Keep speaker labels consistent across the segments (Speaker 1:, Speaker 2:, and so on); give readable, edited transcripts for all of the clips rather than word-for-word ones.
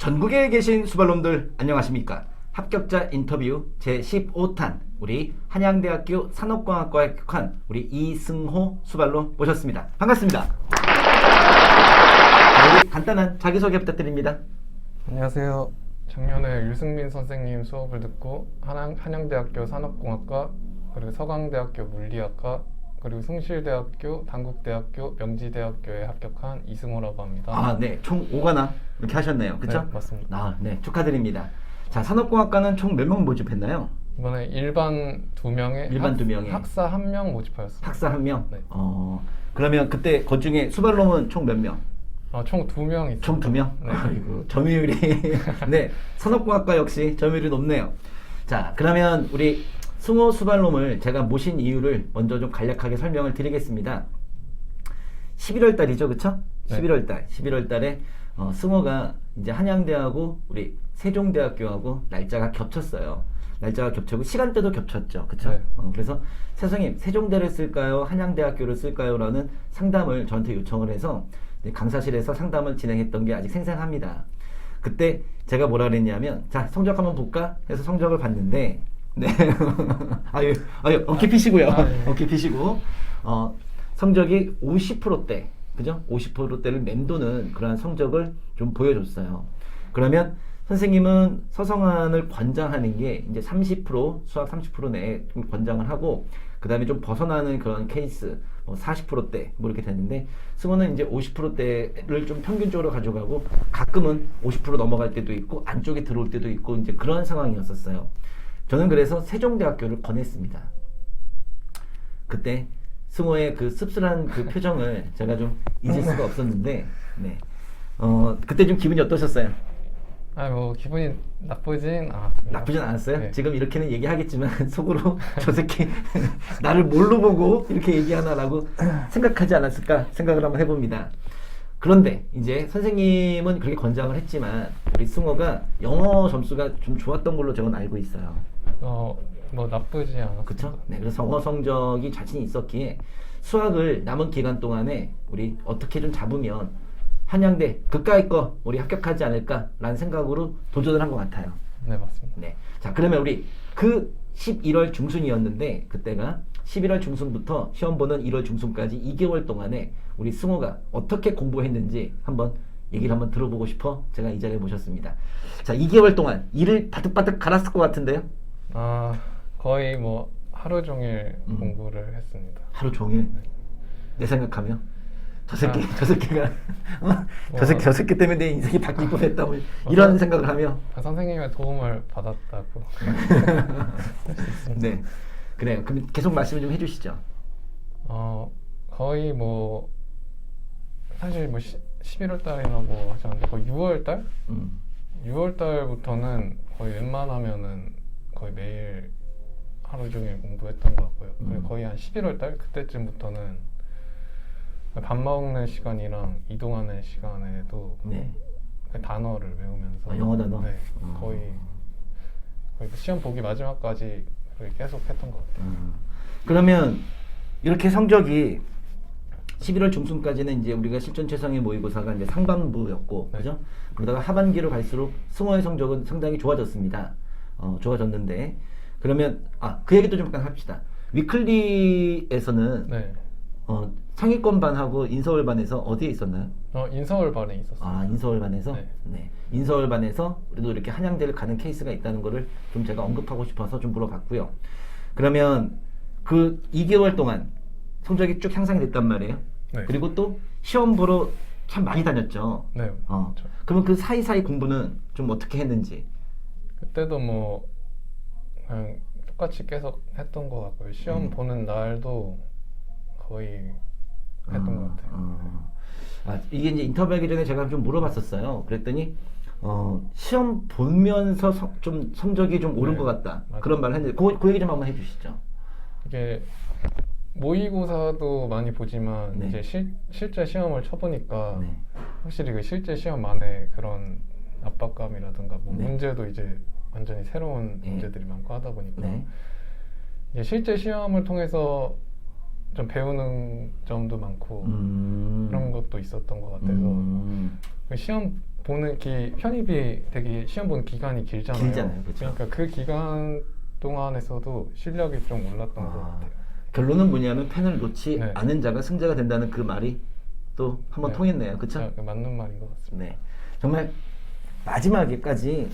Speaker 1: 전국에 계신 수발놈들 안녕하십니까? 합격자 인터뷰 제15탄 우리 한양대학교 산업공학과에 합격한 우리 이승호 수발놈 모셨습니다. 반갑습니다. 자, 우리 간단한 자기소개 부탁드립니다.
Speaker 2: 안녕하세요. 작년에 유승민 선생님 수업을 듣고 한양대학교 산업공학과 그리고 서강대학교 물리학과 그리고 숭실대학교, 단국대학교, 명지대학교에 합격한 이승호라고 합니다.
Speaker 1: 아, 네. 총 5관왕 이렇게 하셨네요. 그렇죠?
Speaker 2: 네, 맞습니다.
Speaker 1: 아, 네. 축하드립니다. 자, 산업공학과는 총 몇 명 모집했나요?
Speaker 2: 이번에 일반 2명에
Speaker 1: 일반 2명에
Speaker 2: 학사 1명 모집하였습니다.
Speaker 1: 학사 1명?
Speaker 2: 네.
Speaker 1: 그러면 그때 그 중에 수발놈은 총 몇 명?
Speaker 2: 총 2명 있습니다.
Speaker 1: 총 2명?
Speaker 2: 네.
Speaker 1: 아이고, 점유율이 네, 산업공학과 역시 점유율이 높네요. 자, 그러면 우리 승호 수발놈을 제가 모신 이유를 먼저 좀 간략하게 설명을 드리겠습니다. 11월 달이죠, 그쵸?
Speaker 2: 네.
Speaker 1: 11월 달에 승호가 이제 한양대하고 우리 세종대학교하고 날짜가 겹쳤어요. 날짜가 겹치고 시간대도 겹쳤죠, 그쵸?
Speaker 2: 네.
Speaker 1: 그래서 선생님 세종대를 쓸까요? 한양대학교를 쓸까요? 라는 상담을 저한테 요청을 해서 강사실에서 상담을 진행했던 게 아직 생생합니다. 그때 제가 뭐라 그랬냐면, 자, 성적 한번 볼까? 해서 성적을 봤는데, 네. 아유, 어깨 피시고요.
Speaker 2: 네.
Speaker 1: 어깨 피시고, 성적이 50%대, 그죠? 50%대를 맴도는 그러한 성적을 좀 보여줬어요. 그러면 선생님은 서성한을 권장하는 게 이제 30%, 수학 30% 내에 좀 권장을 하고, 그 다음에 좀 벗어나는 그런 케이스, 40%대, 뭐 이렇게 됐는데, 승호는 이제 50%대를 좀 평균적으로 가져가고, 가끔은 50% 넘어갈 때도 있고, 안쪽에 들어올 때도 있고, 이제 그런 상황이었었어요. 저는 그래서 세종대학교를 권했습니다. 그때 승호의 그 씁쓸한 그 표정을 제가 좀 잊을 수가 없었는데, 네. 그때 좀 기분이 어떠셨어요?
Speaker 2: 기분이 나쁘진 않았습니다.
Speaker 1: 나쁘진 않았어요?
Speaker 2: 네.
Speaker 1: 지금 이렇게는 얘기하겠지만 속으로 저 새끼 나를 뭘로 보고 이렇게 얘기하나라고 생각하지 않았을까 생각을 한번 해봅니다. 그런데 이제 선생님은 그렇게 권장을 했지만 우리 승호가 영어 점수가 좀 좋았던 걸로 저는 알고 있어요.
Speaker 2: 나쁘지 않았습니다.
Speaker 1: 그쵸? 네, 그래서 영어 성적이 자신이 있었기에 수학을 남은 기간 동안에 우리 어떻게 좀 잡으면 한양대 그까이 거 우리 합격하지 않을까라는 생각으로 도전을 한 것 같아요.
Speaker 2: 네, 맞습니다.
Speaker 1: 네. 자, 그러면 우리 그 11월 중순이었는데 그때가 11월 중순부터 시험 보는 1월 중순까지 2개월 동안에 우리 승호가 어떻게 공부했는지 한번 얘기를 한번 들어보고 싶어 제가 이 자리에 모셨습니다. 자, 2개월 동안 일을 바득바득 갈았을 것 같은데요?
Speaker 2: 거의 하루 종일 공부를 했습니다.
Speaker 1: 하루 종일? 내 생각하면 저 새끼가 저 새끼 때문에 내 인생이 바뀔 뻔했다 이런 생각을 하며
Speaker 2: 선생님의 도움을 받았다고 할수 있습니다.
Speaker 1: 네, 그래요. 그럼 계속 말씀을 좀 해주시죠.
Speaker 2: 거의 사실 11월 달이라고 하셨는데 거의 6월 달? 6월 달부터는 거의 웬만하면은 거의 매일 하루 종일 공부했던 것 같고요. 그리고 거의 한 11월 달 그때쯤부터는 밥 먹는 시간이랑 이동하는 시간에도
Speaker 1: 네.
Speaker 2: 그 단어를 외우면서
Speaker 1: 영어 단어?
Speaker 2: 네, 거의 시험 보기 마지막까지 그렇게 계속 했던 것 같아요.
Speaker 1: 그러면 이렇게 성적이 11월 중순까지는 이제 우리가 실전 최상위 모의고사가 이제 상반부였고,
Speaker 2: 네.
Speaker 1: 그죠? 그러다가 하반기로 갈수록 승호의 성적은 상당히 좋아졌습니다. 좋아졌는데, 그러면, 그 얘기도 좀 잠깐 합시다. 위클리에서는,
Speaker 2: 네.
Speaker 1: 상위권 반하고 인서울 반에서 어디에 있었나요?
Speaker 2: 인서울 반에 있었어요.
Speaker 1: 인서울 반에서?
Speaker 2: 네.
Speaker 1: 네. 인서울 반에서 그래도 이렇게 한양대를 가는 케이스가 있다는 거를 좀 제가 언급하고 싶어서 좀 물어봤고요. 그러면 그 2개월 동안 성적이 쭉 향상이 됐단 말이에요.
Speaker 2: 네.
Speaker 1: 그리고 또 시험 보러 참 많이 다녔죠.
Speaker 2: 네. 그렇죠.
Speaker 1: 그러면 그 사이사이 공부는 좀 어떻게 했는지?
Speaker 2: 그때도 그냥 똑같이 계속 했던 것 같고요. 시험 보는 날도 거의 했던 것 같아요.
Speaker 1: 이게 이제 인터뷰하기 전에 제가 좀 물어봤었어요. 그랬더니 시험 보면서 좀 성적이 좀 오른
Speaker 2: 네,
Speaker 1: 것 같다.
Speaker 2: 맞아요.
Speaker 1: 그런 말을 했는데 그 얘기 좀 한번 해주시죠.
Speaker 2: 이게 모의고사도 많이 보지만
Speaker 1: 네.
Speaker 2: 이제 실제 시험을 쳐보니까
Speaker 1: 네.
Speaker 2: 확실히 그 실제 시험만의 그런 압박감이라든가
Speaker 1: 네.
Speaker 2: 문제도 이제 완전히 새로운
Speaker 1: 네.
Speaker 2: 문제들이 많고 하다 보니까
Speaker 1: 네.
Speaker 2: 이제 실제 시험을 통해서 좀 배우는 점도 많고 그런 것도 있었던 것 같아서 시험 보는 편입이 되게 시험 보는 기간이 길잖아요.
Speaker 1: 길잖아요, 그쵸.
Speaker 2: 그러니까 그 기간 동안에서도 실력이 좀 올랐던 것 같아요.
Speaker 1: 결론은 뭐냐면 펜을 놓지
Speaker 2: 네.
Speaker 1: 않은 자가 승자가 된다는 그 말이 또 한번
Speaker 2: 네.
Speaker 1: 통했네요. 그쵸?
Speaker 2: 맞는 말인 것 같습니다.
Speaker 1: 네. 정말 마지막에까지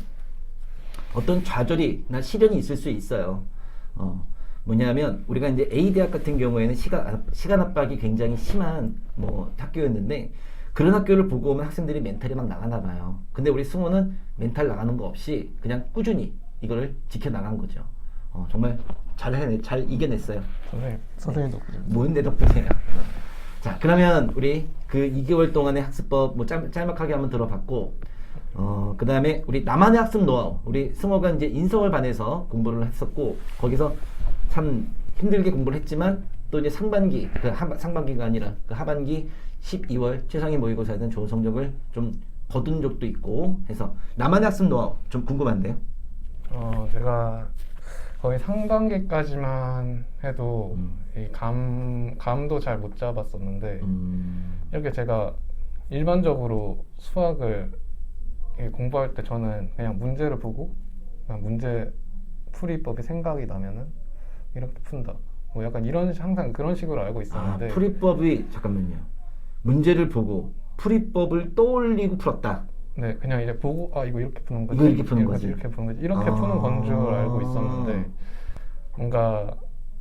Speaker 1: 어떤 좌절이나 시련이 있을 수 있어요. 뭐냐면 우리가 이제 A 대학 같은 경우에는 시간 압박이 굉장히 심한 뭐 학교였는데 그런 학교를 보고 오면 학생들이 멘탈이 막 나가나 봐요. 근데 우리 승호는 멘탈 나가는 거 없이 그냥 꾸준히 이거를 지켜나간 거죠. 정말 잘 이겨냈어요.
Speaker 2: 선생님도
Speaker 1: 뭔 내 덕분이에요. 자, 그러면 우리 그 2개월 동안의 학습법 뭐 짤막하게 한번 들어봤고, 그 다음에 우리 나만의 학습 노하우. 우리 승호가 이제 인서울 반에서 공부를 했었고, 거기서 참 힘들게 공부를 했지만, 또 이제 상반기, 상반기가 아니라 그 하반기 12월 최상위 모의고사에는 좋은 성적을 좀 거둔 적도 있고 해서 나만의 학습 노하우 좀 궁금한데요.
Speaker 2: 제가 거의 상반기까지만 해도 이 감도 잘 못 잡았었는데 이렇게 제가 일반적으로 수학을 공부할 때 저는 그냥 문제를 보고 그냥 문제 풀이법이 생각이 나면은 이렇게 푼다. 뭐 약간 항상 그런 식으로 알고 있었는데
Speaker 1: 풀이법이 잠깐만요. 문제를 보고 풀이법을 떠올리고 풀었다.
Speaker 2: 네, 그냥 이제 보고 이거 이렇게 푸는 거지.
Speaker 1: 이거 이렇게 푸는 거지.
Speaker 2: 이렇게 푸는 거지. 이렇게 푸는 건 줄 알고 있었는데 뭔가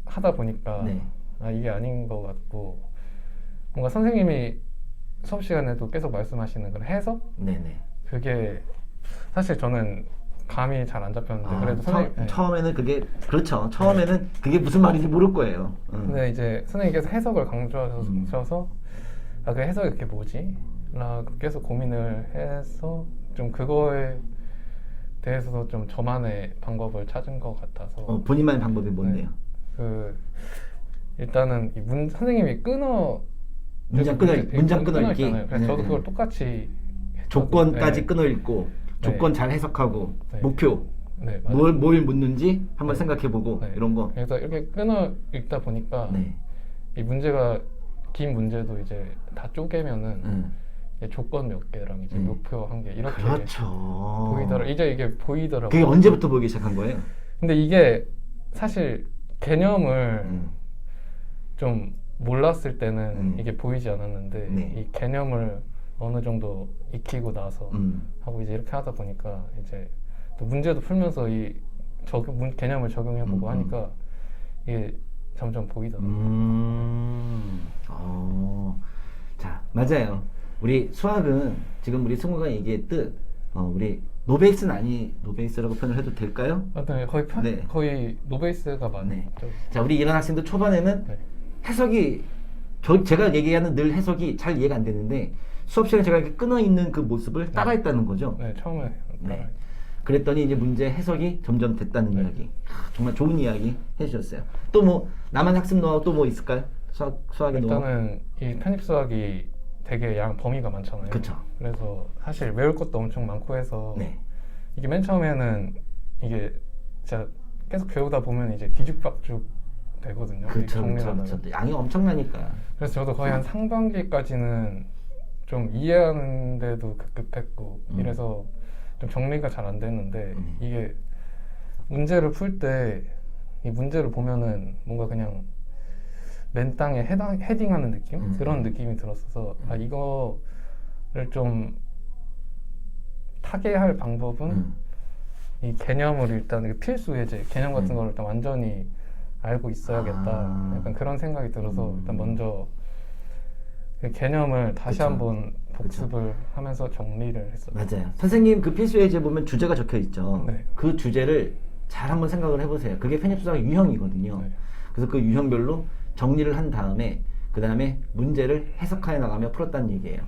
Speaker 2: 하다 보니까
Speaker 1: 네.
Speaker 2: 이게 아닌 것 같고 뭔가 선생님이 수업 시간에도 계속 말씀하시는 그런 해석?
Speaker 1: 네네.
Speaker 2: 그게 사실 저는 감이 잘 안 잡혔는데 그래도 선생님
Speaker 1: 처음에는 그게 그렇죠. 처음에는 그게 무슨 말인지 모를 거예요.
Speaker 2: 근데 이제 선생님께서 해석을 강조하셔서 그 해석이 그게 뭐지? 나 계속 고민을 해서 좀 그거에 대해서도 좀 저만의 방법을 찾은 것 같아서
Speaker 1: 본인만의 방법이 뭔데요?
Speaker 2: 일단은 선생님이
Speaker 1: 문장 끊어 읽기.
Speaker 2: 그래서 저도 그걸 똑같이
Speaker 1: 조건까지 끊어 읽고 조건 잘 해석하고 목표 뭘 묻는지 한번 생각해보고 이런 거.
Speaker 2: 그래서 이렇게 끊어 읽다 보니까 이 문제가 긴 문제도 이제 다 쪼개면은 조건 몇 개랑 이제 목표 한 개 이렇게
Speaker 1: 그렇죠.
Speaker 2: 보이더라. 이제 이게 보이더라고요.
Speaker 1: 그게 언제부터 보이기 시작한 거예요?
Speaker 2: 근데 이게 사실 개념을 좀 몰랐을 때는 이게 보이지 않았는데 이 개념을 어느 정도 익히고 나서 하고 이제 이렇게 하다 보니까 이제 또 문제도 풀면서 이 개념을 적용해보고 하니까 이게 점점 보이더라고요.
Speaker 1: 자, 맞아요. 우리 수학은 지금 우리 승우가 얘기했듯 우리 노베이스라고 표현을 해도 될까요?
Speaker 2: 네, 거의 노베이스가 맞네.
Speaker 1: 자, 우리 이런 학생들 초반에는 해석이 제가 얘기하는 늘 해석이 잘 이해가 안 되는데 수업 시간에 제가 이렇게 끊어 있는 그 모습을 따라했다는 거죠.
Speaker 2: 네, 처음에.
Speaker 1: 그랬더니 이제 문제 해석이 점점 됐다는 이야기. 정말 좋은 이야기 해주셨어요. 또 뭐 나만의 학습 노하우 또 뭐 있을까요? 수학의 노하우.
Speaker 2: 일단은 이 편입 수학이 되게 범위가 많잖아요.
Speaker 1: 그쵸.
Speaker 2: 그래서 사실 외울 것도 엄청 많고 해서 이게 맨 처음에는 이게 진짜 계속 배우다 보면 이제 뒤죽박죽 되거든요.
Speaker 1: 그렇죠. 양이 엄청나니까.
Speaker 2: 그래서 저도 거의 한 상반기까지는 좀 이해하는데도 급급했고 이래서 좀 정리가 잘 안 됐는데 이게 문제를 풀 때 이 문제를 보면은 뭔가 그냥 맨 땅에 헤딩하는 느낌? 그런 느낌이 들었어서 이거를 좀 타개할 방법은 이 개념을 일단 필수 예제 개념 같은 걸 일단 완전히 알고 있어야겠다. 약간 그런 생각이 들어서 일단 먼저 그 개념을 다시 한번 복습을 하면서 정리를 했어요.
Speaker 1: 맞아요. 선생님 그 필수 예제 보면 주제가 적혀 있죠.
Speaker 2: 네.
Speaker 1: 그 주제를 잘 한번 생각을 해보세요. 그게 편입수학의 유형이거든요. 그래서 그 유형별로 정리를 한 다음에 그 다음에 문제를 해석하여 나가며 풀었다는 얘기예요.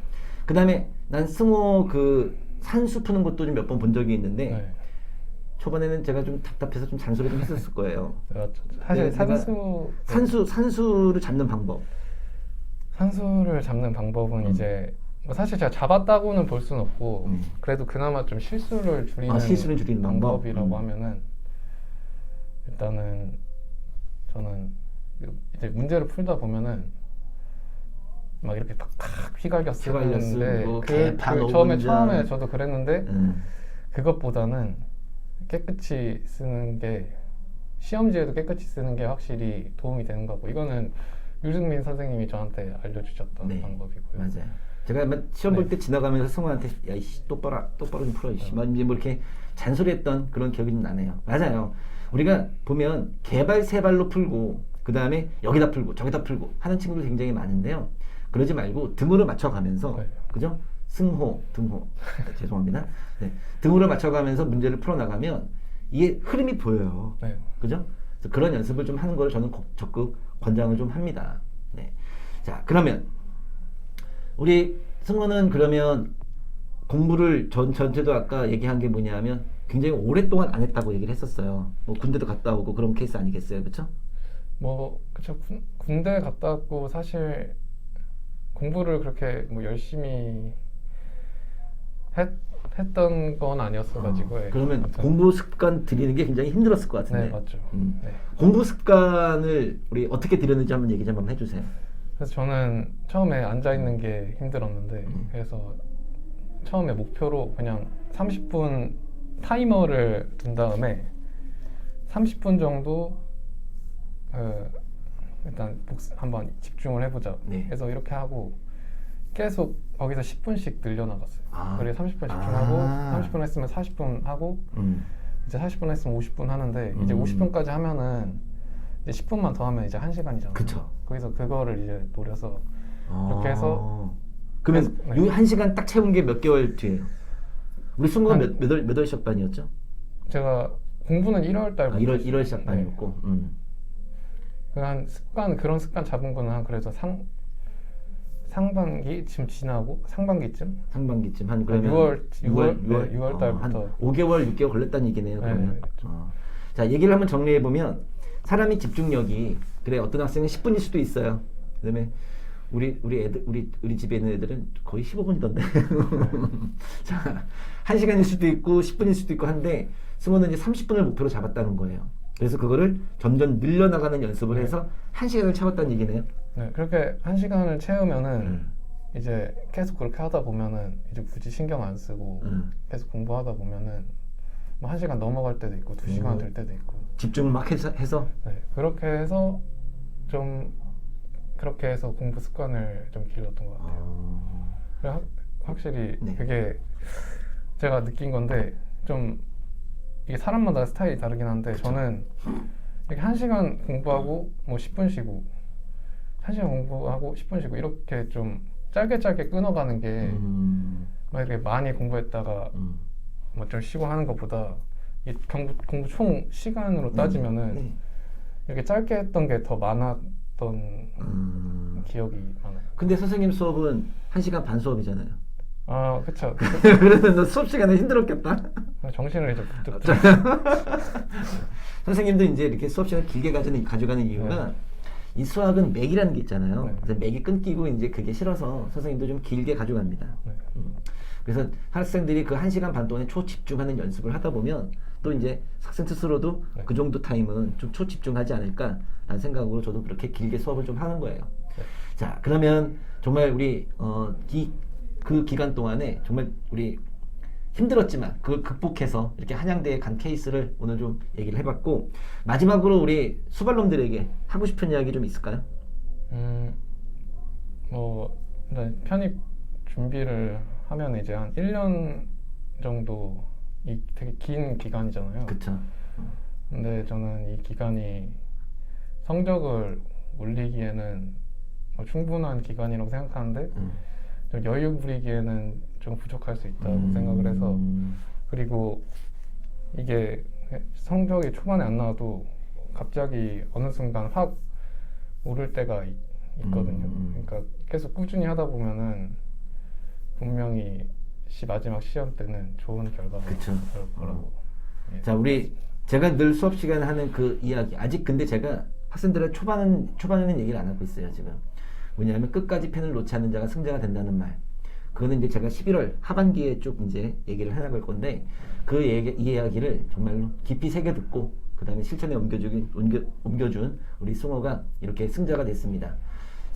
Speaker 1: 그 다음에 난 승호 그 산수 푸는 것도 좀 몇 번 본 적이 있는데 초반에는 제가 좀 답답해서 좀 잔소리 좀 했었을 거예요.
Speaker 2: 사실
Speaker 1: 산수를 잡는 방법.
Speaker 2: 산수를 잡는 방법은 이제 뭐 사실 제가 잡았다고는 볼 수는 없고 그래도 그나마 좀 실수를 줄이는 방법이라고 하면은 일단은 저는 이제 문제를 풀다 보면은 막 이렇게 탁탁 휘갈겨
Speaker 1: 휘갈겨
Speaker 2: 쓰는데
Speaker 1: 쓰고 개판
Speaker 2: 처음에
Speaker 1: 오분전.
Speaker 2: 저도 그랬는데 그것보다는 깨끗이 쓰는 게 시험지에도 깨끗이 쓰는 게 확실히 도움이 되는 거고 이거는 유승민 선생님이 저한테 알려주셨던
Speaker 1: 네,
Speaker 2: 방법이고요.
Speaker 1: 맞아요. 제가 아마 시험 볼
Speaker 2: 네.
Speaker 1: 때 지나가면서 승호한테 야 이씨 똑바로 좀 풀어 이씨 막 이제 뭐 이렇게 잔소리했던 그런 기억이 좀 나네요. 맞아요. 우리가 보면 개발 세 발로 풀고 그 다음에 여기다 풀고 저기다 풀고 하는 친구들 굉장히 많은데요. 그러지 말고 등호를 맞춰가면서
Speaker 2: 네.
Speaker 1: 그죠? 승호, 등호 죄송합니다. 네. 등호를 맞춰가면서 문제를 풀어나가면 이게 흐름이 보여요.
Speaker 2: 네.
Speaker 1: 그죠? 그래서 그런 연습을 좀 하는 걸 저는 적극 권장을 좀 합니다. 네. 자, 그러면 우리 승호는 그러면 공부를 전체도 아까 얘기한 게 뭐냐면 굉장히 오랫동안 안 했다고 얘기를 했었어요. 뭐 군대도 갔다 오고 그런 케이스 아니겠어요, 그렇죠?
Speaker 2: 뭐 그쵸 군대 갔다 왔고 사실 공부를 그렇게 뭐 열심히 했던 건 아니었어가지고
Speaker 1: 그러면
Speaker 2: 아무튼.
Speaker 1: 공부 습관 들이는 게 굉장히 힘들었을 것 같은데.
Speaker 2: 네 맞죠. 네.
Speaker 1: 공부 습관을 우리 어떻게 들였는지 한번 얘기 좀 한번 해주세요.
Speaker 2: 그래서 저는 처음에 앉아 있는 게 힘들었는데 그래서 처음에 목표로 그냥 30분 타이머를 둔 다음에 30분 정도 일단 한번 집중을 해보자.
Speaker 1: 네.
Speaker 2: 그래서 이렇게 하고 계속 거기서 10분씩 늘려나갔어요.
Speaker 1: 아.
Speaker 2: 그래서 30분 집중하고
Speaker 1: 아.
Speaker 2: 30분 했으면 40분 하고 이제 40분 했으면 50분 하는데 이제 50분까지 하면은 이제 10분만 더 하면 이제 1시간이잖아요.
Speaker 1: 그쵸.
Speaker 2: 거기서 그거를 이제 노려서 그렇게 해서
Speaker 1: 그러면
Speaker 2: 네.
Speaker 1: 이 1시간 딱 채운 게 몇 개월 뒤에요? 우리 승호가
Speaker 2: 한-
Speaker 1: 몇 월 시작반이었죠?
Speaker 2: 제가 공부는 1월 달부터
Speaker 1: 1월 시작반이었고.
Speaker 2: 그런 습관 잡은 거는 한 그래서 상반기 지금 지나고 상반기쯤
Speaker 1: 상반기쯤 한 그러면
Speaker 2: 6월 달부터
Speaker 1: 한 5개월 6개월 걸렸다는 얘기네요.
Speaker 2: 네,
Speaker 1: 그러면.
Speaker 2: 그렇죠.
Speaker 1: 자, 얘기를 한번 정리해 보면 사람이 집중력이 그래 어떤 학생은 10분일 수도 있어요. 그다음에 우리 집에 있는 애들은 거의 15분이던데. 자, 1시간일 수도 있고 10분일 수도 있고 한데 승호는 이제 30분을 목표로 잡았다는 거예요. 그래서 그거를 점점 늘려나가는 연습을 해서 1시간을 채웠다는 얘기네요.
Speaker 2: 네, 그렇게 1시간을 채우면은 이제 계속 그렇게 하다 보면은 이제 굳이 신경 안 쓰고 계속 공부하다 보면은 뭐 1시간 넘어갈 때도 있고 2시간 될 때도 있고
Speaker 1: 집중을 막 해서
Speaker 2: 네, 그렇게 해서 공부 습관을 좀 길렀던 것 같아요. 그래, 확실히
Speaker 1: 네.
Speaker 2: 그게 제가 느낀 건데 좀 이게 사람마다 스타일이 다르긴 한데
Speaker 1: 그쵸.
Speaker 2: 저는 이렇게 1시간 공부하고 뭐 10분 쉬고 1시간 공부하고 10분 쉬고 이렇게 좀 짧게 끊어가는 게 막 이렇게 많이 공부했다가 뭐 좀 쉬고 하는 것보다 이 공부 총 시간으로 따지면은 이렇게 짧게 했던 게 더 많았던 기억이 많아요.
Speaker 1: 근데 선생님 수업은 1시간 반 수업이잖아요.
Speaker 2: 아, 그쵸.
Speaker 1: 그래서 너 수업 시간에 힘들었겠다.
Speaker 2: 정신을 이제 부득
Speaker 1: 선생님도 이제 이렇게 수업 시간 길게 가져가는 이유가 이 수학은 맥이라는 게 있잖아요.
Speaker 2: 네.
Speaker 1: 그래서 맥이 끊기고 이제 그게 싫어서 선생님도 좀 길게 가져갑니다.
Speaker 2: 네.
Speaker 1: 그래서 학생들이 그 1시간 반 동안에 초집중하는 연습을 하다 보면 또 이제 학생 스스로도
Speaker 2: 네.
Speaker 1: 그 정도 타임은 좀 초집중하지 않을까라는 생각으로 저도 그렇게 길게 수업을 좀 하는 거예요.
Speaker 2: 네.
Speaker 1: 자, 그러면 정말 우리 그 기간 동안에 정말 우리 힘들었지만 그걸 극복해서 이렇게 한양대에 간 케이스를 오늘 좀 얘기를 해봤고, 마지막으로 우리 수발놈들에게 하고 싶은 이야기 좀 있을까요?
Speaker 2: 뭐 일단 편입 준비를 하면 이제 한 1년 정도 되게 긴 기간이잖아요.
Speaker 1: 그쵸.
Speaker 2: 근데 저는 이 기간이 성적을 올리기에는 뭐 충분한 기간이라고 생각하는데 좀 여유 부리기에는 좀 부족할 수 있다고 생각을 해서, 그리고 이게 성적이 초반에 안 나와도 갑자기 어느 순간 확 오를 때가 있거든요. 그러니까 계속 꾸준히 하다 보면은 분명히 마지막 시험 때는 좋은 결과가
Speaker 1: 그쵸.
Speaker 2: 나올 거라고. 예.
Speaker 1: 자, 제가 늘 수업 시간에 하는 그 이야기, 아직 근데 제가 학생들의 초반에는 얘기를 안 하고 있어요, 지금. 뭐냐면 끝까지 펜을 놓지 않는 자가 승자가 된다는 말. 그거는 이제 제가 11월 하반기에 쭉 이제 얘기를 해나갈 건데, 이 이야기를 정말로 깊이 새겨 듣고 그 다음에 실천에 옮겨준 우리 승호가 이렇게 승자가 됐습니다.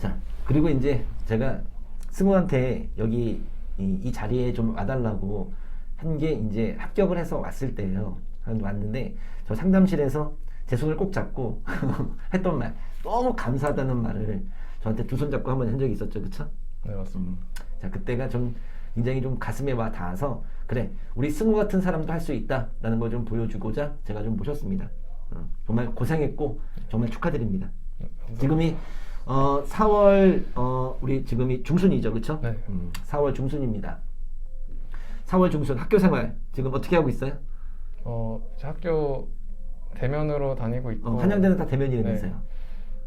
Speaker 1: 자, 그리고 이제 제가 승우한테 여기 이 자리에 좀 와달라고 한 게 이제 합격을 해서 왔을 때예요. 왔는데 저 상담실에서 제 손을 꼭 잡고 했던 말, 너무 감사하다는 말을 저한테 두 손 잡고 한번 한 적이 있었죠, 그쵸?
Speaker 2: 네, 맞습니다.
Speaker 1: 자, 그때가 좀 굉장히 좀 가슴에 와 닿아서 그래, 우리 승우 같은 사람도 할 수 있다라는 걸 좀 보여주고자 제가 좀 모셨습니다. 정말 고생했고 정말 축하드립니다. 지금이 4월 우리 지금이 중순이죠, 그렇죠?
Speaker 2: 네.
Speaker 1: 4월 중순입니다. 4월 중순 학교 생활 지금 어떻게 하고 있어요?
Speaker 2: 이제 학교 대면으로 다니고 있고
Speaker 1: 한양대는 다 대면이라면서요.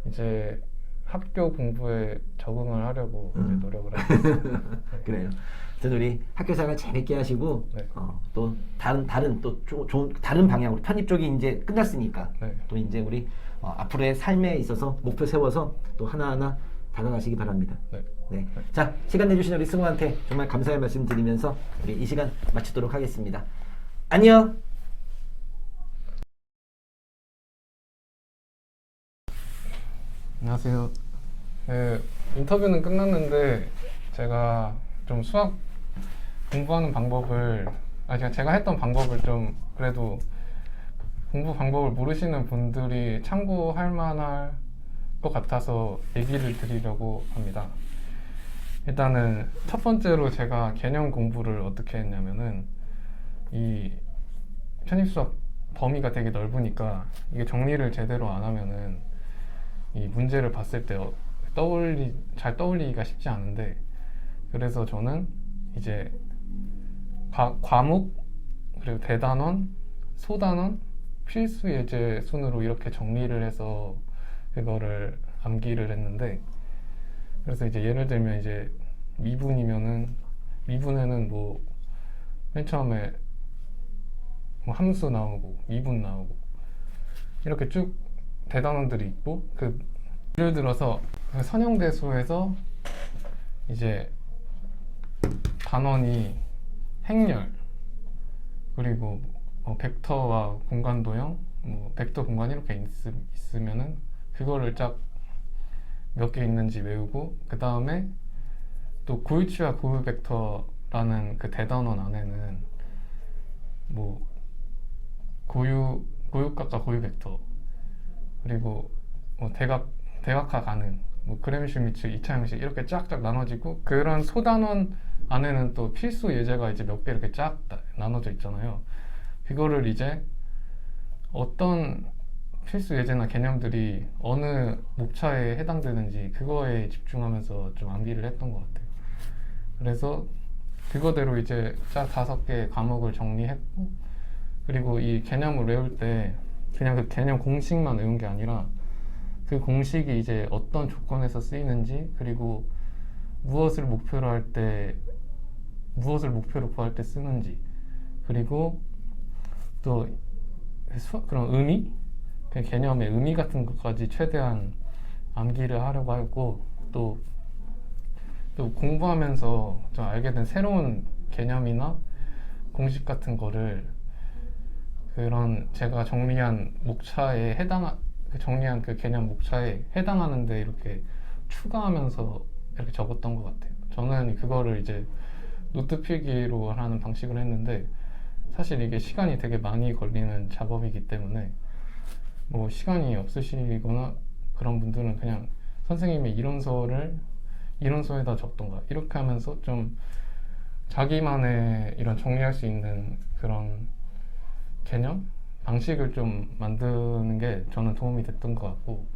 Speaker 2: 이제 학교 공부에 적응을 하려고 이제 노력을 하고 있습니다.
Speaker 1: 그래요. 하여튼 우리 학교 생활 재밌게 하시고
Speaker 2: 네.
Speaker 1: 또 다른 또 좋은 다른 방향으로 편입 쪽이 이제 끝났으니까
Speaker 2: 네.
Speaker 1: 또 이제 우리 앞으로의 삶에 있어서 목표 세워서 또 하나하나 다가가시기 바랍니다.
Speaker 2: 네.
Speaker 1: 네. 자, 시간 내주신 우리 승우한테 정말 감사의 말씀 드리면서 우리 이 시간 마치도록 하겠습니다. 안녕.
Speaker 2: 안녕하세요. 네, 인터뷰는 끝났는데 제가 좀 수학 공부하는 방법을 제가 했던 방법을 좀 그래도 공부 방법을 모르시는 분들이 참고할 만할 것 같아서 얘기를 드리려고 합니다. 일단은 첫 번째로 제가 개념 공부를 어떻게 했냐면은 이 편입수학 범위가 되게 넓으니까 이게 정리를 제대로 안 하면은 이 문제를 봤을 때 잘 떠올리기가 쉽지 않은데, 그래서 저는 이제 과목 그리고 대단원, 소단원, 필수 예제 순으로 이렇게 정리를 해서 그거를 암기를 했는데, 그래서 이제 예를 들면 이제 미분에는 뭐 맨 처음에 뭐 함수 나오고 미분 나오고 이렇게 쭉 대단원들이 있고, 예를 들어서 그 선형대수에서 이제 단원이 행렬 그리고 벡터와 공간도형, 벡터 공간 이렇게 있으면은 그거를 쫙 몇 개 있는지 외우고, 그 다음에 또 고유치와 고유 벡터라는 그 대단원 안에는 뭐 고유값과 고유 벡터 그리고 대각화 가능, 그램슈미츠, 2차 형식 이렇게 쫙쫙 나눠지고, 그런 소단원 안에는 또 필수 예제가 이제 몇 개 이렇게 쫙 나눠져 있잖아요. 그거를 이제 어떤 필수 예제나 개념들이 어느 목차에 해당되는지 그거에 집중하면서 좀 암기를 했던 것 같아요. 그래서 그거대로 이제 쫙 5개 과목을 정리했고, 그리고 이 개념을 외울 때 그냥 그 개념 공식만 외운 게 아니라 그 공식이 이제 어떤 조건에서 쓰이는지, 그리고 무엇을 목표로 구할 때 쓰는지, 그리고 또 그런 의미, 그 개념의 의미 같은 것까지 최대한 암기를 하려고 하고, 또 공부하면서 좀 알게 된 새로운 개념이나 공식 같은 거를 그런 제가 정리한 그 개념 목차에 해당하는데 이렇게 추가하면서 이렇게 적었던 것 같아요. 저는 그거를 이제 노트 필기로 하는 방식으로 했는데, 사실 이게 시간이 되게 많이 걸리는 작업이기 때문에 뭐 시간이 없으시거나 그런 분들은 그냥 선생님의 이론서에다 적던가 이렇게 하면서 좀 자기만의 이런 정리할 수 있는 그런 개념? 방식을 좀 만드는 게 저는 도움이 됐던 것 같고,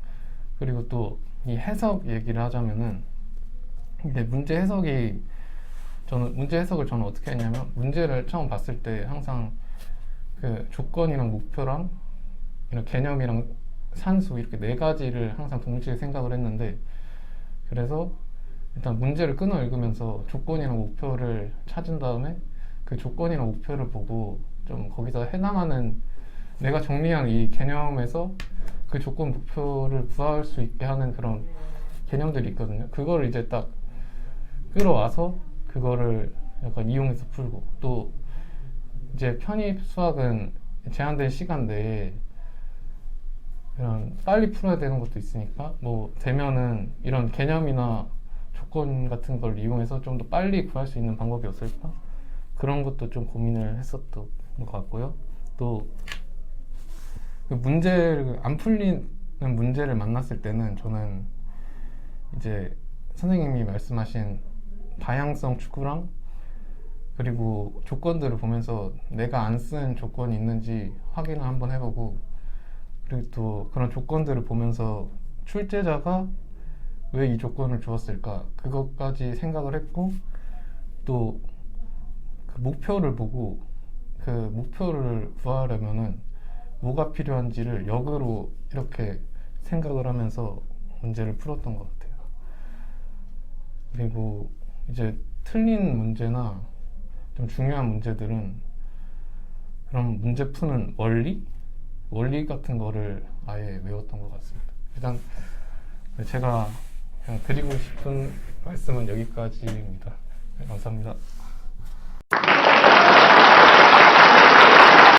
Speaker 2: 그리고 또 이 해석 얘기를 하자면은, 근데 문제 해석을 저는 어떻게 했냐면, 문제를 처음 봤을 때 항상 그 조건이랑 목표랑 이런 개념이랑 산수 이렇게 4가지를 항상 동시에 생각을 했는데, 그래서 일단 문제를 끊어 읽으면서 조건이랑 목표를 찾은 다음에 그 조건이랑 목표를 보고 좀 거기서 해당하는 내가 정리한 이 개념에서 그 조건 목표를 구할 수 있게 하는 그런 개념들이 있거든요. 그거를 이제 딱 끌어와서 그거를 약간 이용해서 풀고, 또 이제 편입 수학은 제한된 시간 내에 이런 빨리 풀어야 되는 것도 있으니까 뭐 되면은 이런 개념이나 조건 같은 걸 이용해서 좀 더 빨리 구할 수 있는 방법이 없을까? 그런 것도 좀 고민을 했었던 것 같고요. 또 그 문제를 안 풀리는 문제를 만났을 때는 저는 이제 선생님이 말씀하신 다양성 추구랑 그리고 조건들을 보면서 내가 안 쓴 조건이 있는지 확인을 한번 해보고, 그리고 또 그런 조건들을 보면서 출제자가 왜 이 조건을 주었을까 그것까지 생각을 했고, 또 그 목표를 보고 그 목표를 구하려면은 뭐가 필요한지를 역으로 이렇게 생각을 하면서 문제를 풀었던 것 같아요. 그리고 이제 틀린 문제나 좀 중요한 문제들은 그런 문제 푸는 원리 같은 거를 아예 외웠던 것 같습니다. 일단 제가 그냥 드리고 싶은 말씀은 여기까지입니다. 네, 감사합니다.